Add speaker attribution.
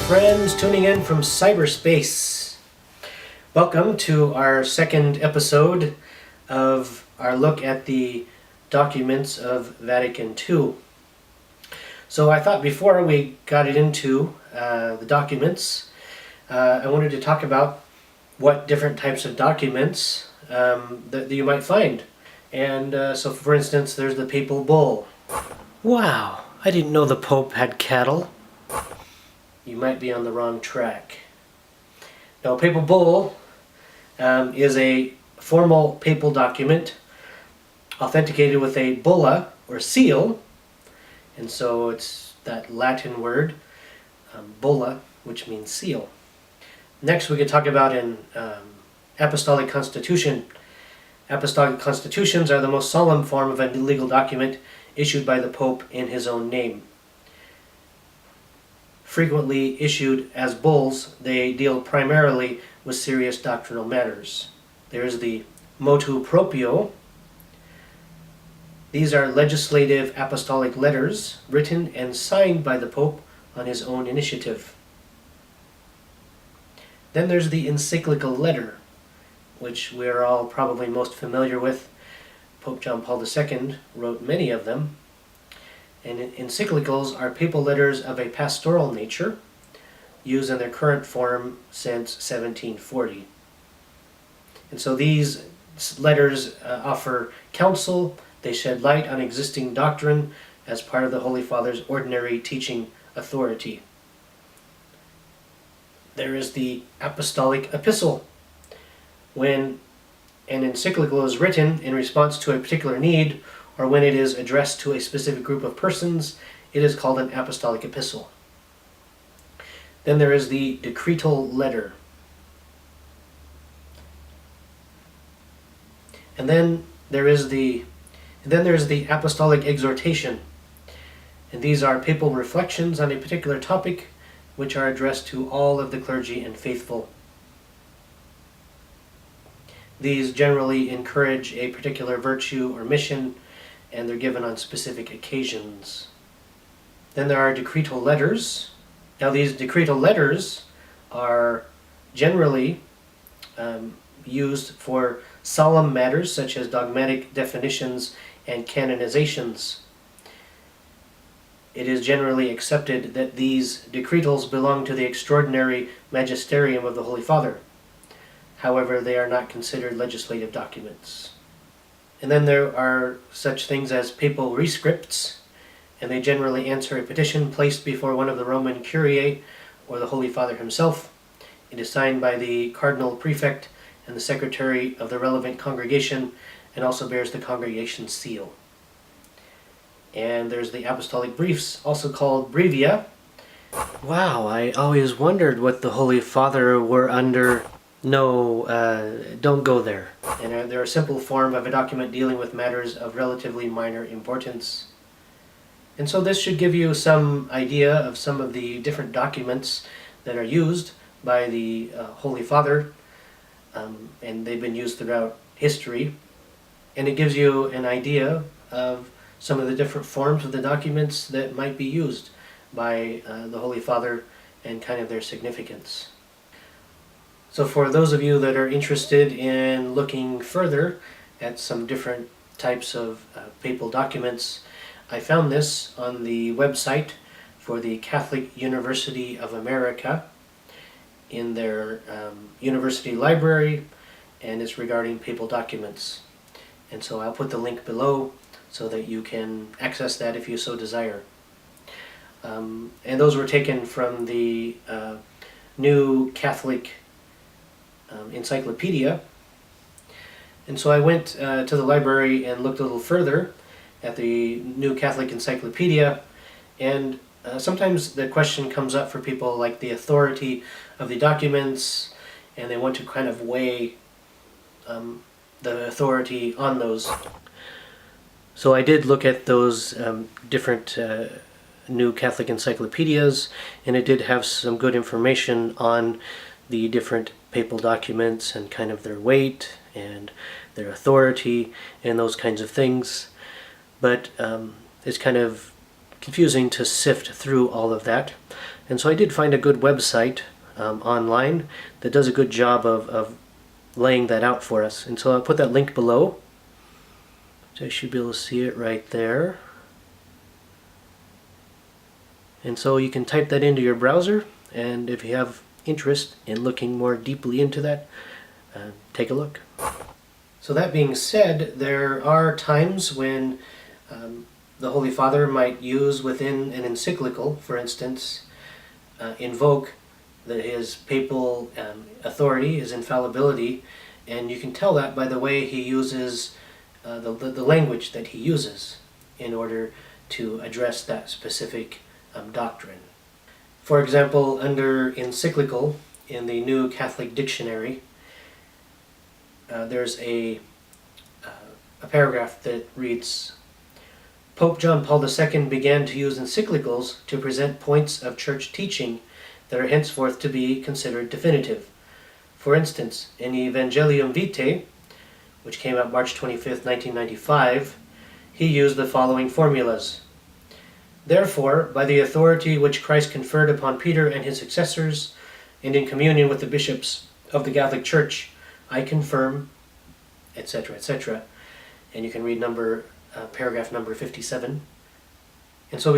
Speaker 1: friends tuning in from cyberspace. Welcome to our second episode of our look at the Documents of Vatican II. So I thought before we got it into the documents, I wanted to talk about what different types of documents that you might find. And so for instance, there's the Papal Bull. Wow, I didn't know the Pope had cattle. You might be on the wrong track. Now, a Papal Bull is a formal papal document authenticated with a bulla or seal, and so it's that Latin word, bulla, which means seal. Next, we could talk about an Apostolic Constitution. Apostolic Constitutions are the most solemn form of a legal document issued by the Pope in his own name. Frequently issued as bulls, they deal primarily with serious doctrinal matters. There is the Moto Proprio. These are legislative apostolic letters written and signed by the Pope on his own initiative. Then there's the encyclical letter, which we are all probably most familiar with. Pope John Paul II wrote many of them. And encyclicals are papal letters of a pastoral nature, used in their current form since 1740. And so these letters offer counsel, they shed light on existing doctrine as part of the Holy Father's ordinary teaching authority. There is the Apostolic Epistle. When an encyclical is written in response to a particular need, or when it is addressed to a specific group of persons, it is called an apostolic epistle. Then there is the decretal letter. And then there is the apostolic exhortation. And these are papal reflections on a particular topic which are addressed to all of the clergy and faithful. These generally encourage a particular virtue or mission, and they're given on specific occasions. Then there are decretal letters. Now these decretal letters are generally used for solemn matters such as dogmatic definitions and canonizations. It is generally accepted that these decretals belong to the extraordinary magisterium of the Holy Father. However, they are not considered legislative documents. And then there are such things as Papal Rescripts, and they generally answer a petition placed before one of the Roman Curiae or the Holy Father himself. It is signed by the Cardinal Prefect and the Secretary of the relevant congregation, and also bears the congregation seal. And there's the Apostolic Briefs, also called brevia. Wow, I always wondered what the Holy Father were under. No, don't go there. And they're a simple form of a document dealing with matters of relatively minor importance. And so this should give you some idea of some of the different documents that are used by the Holy Father, and they've been used throughout history. And it gives you an idea of some of the different forms of the documents that might be used by the Holy Father and kind of their significance. So for those of you that are interested in looking further at some different types of papal documents, I found this on the website for the Catholic University of America in their university library, and it's regarding papal documents. And so I'll put the link below so that you can access that if you so desire. And those were taken from the New Catholic Encyclopedia. And so I went to the library and looked a little further at the New Catholic Encyclopedia, and sometimes the question comes up for people like the authority of the documents, and they want to kind of weigh the authority on those. So I did look at those different New Catholic Encyclopedias, and it did have some good information on the different papal documents and kind of their weight and their authority and those kinds of things. But it's kind of confusing to sift through all of that. And so I did find a good website online that does a good job of laying that out for us. And so I'll put that link below. So you should be able to see it right there. And so you can type that into your browser, and if you have interest in looking more deeply into that, take a look. So that being said, there are times when the Holy Father might use within an encyclical, for instance, invoke his papal authority, his infallibility, and you can tell that by the way he uses the language that he uses in order to address that specific doctrine. For example, under encyclical in the New Catholic Dictionary, there's a paragraph that reads, Pope John Paul II began to use encyclicals to present points of church teaching that are henceforth to be considered definitive. For instance, in Evangelium Vitae, which came out March 25th, 1995, he used the following formulas. Therefore, by the authority which Christ conferred upon Peter and his successors, and in communion with the bishops of the Catholic Church, I confirm, etc., etc. And you can read paragraph number 57. And so